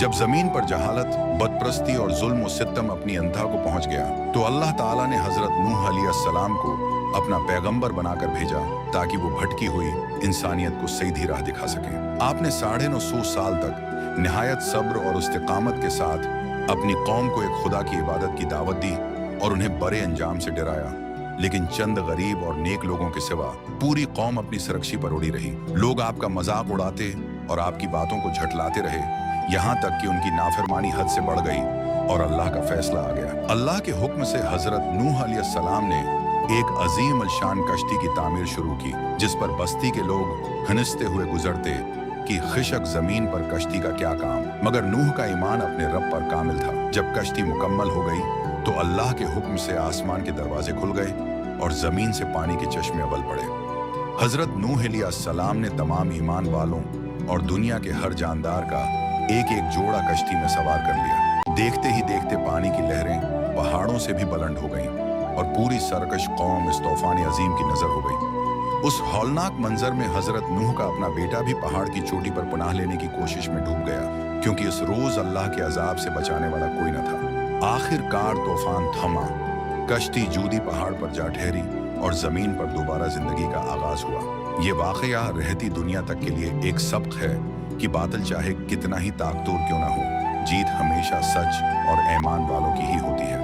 जब जमीन पर जहालत, बदप्रस्ती और जुल्म व सितम अपनी अंतहा को पहुंच गया तो अल्लाह ताला ने हजरत नूह अलैहिस्सलाम को अपना पैगंबर बनाकर भेजा ताकि वो भटकी हुई इंसानियत को सीधी राह दिखा सके। आपने 950 साल तक निहायत सब्र और इस्तिकामत के साथ अपनी कौम को एक खुदा की इबादत की दावत दी और उन्हें बड़े अंजाम से डराया, लेकिन चंद गरीब और नेक लोगों के सिवा पूरी कौम अपनी सुरक्षी पर उड़ी रही। लोग आपका मजाक उड़ाते और आपकी बातों को झटलाते रहे, यहाँ तक कि उनकी नाफरमानी हद से बढ़ गई और अल्लाह का फैसला आ गया। अल्लाह के हुक्म से हजरत नूह अलैहिस्सलाम ने एक अजीम अलशान कश्ती की तामीर शुरू की, जिस पर बस्ती के लोग हंसते हुए गुजरते कि खिशक जमीन पर कश्ती का क्या काम। मगर नूह का ईमान अपने रब पर कामिल था। जब कश्ती मुकम्मल हो गई तो अल्लाह के हुक्म से आसमान के दरवाजे खुल गए और जमीन से पानी के चश्मे अवल पड़े। हजरत नूह अलैहिस्सलाम ने तमाम ईमान वालों और दुनिया के हर जानदार का एक एक जोड़ा कश्ती में सवार कर लिया। देखते ही देखते पानी की लहरें पहाड़ों से भी बुलंद हो गईं और पूरी सरकश कौम इस तूफान अजीम की नजर हो गई। उस हौलनाक मंजर में हजरत नूह का अपना बेटा भी पहाड़ की चोटी पर पनाह लेने की कोशिश में डूब गया, क्योंकि इस रोज अल्लाह के अजाब से बचाने वाला कोई न था। आखिरकार तूफान थमा, कश्ती जूदी पहाड़ पर जा ठहरी और जमीन पर दोबारा जिंदगी का आगाज हुआ। ये वाकया रहती दुनिया तक के लिए एक सबक है कि बातिल चाहे कितना ही ताकतवर क्यों ना हो, जीत हमेशा सच और ईमान वालों की ही होती है।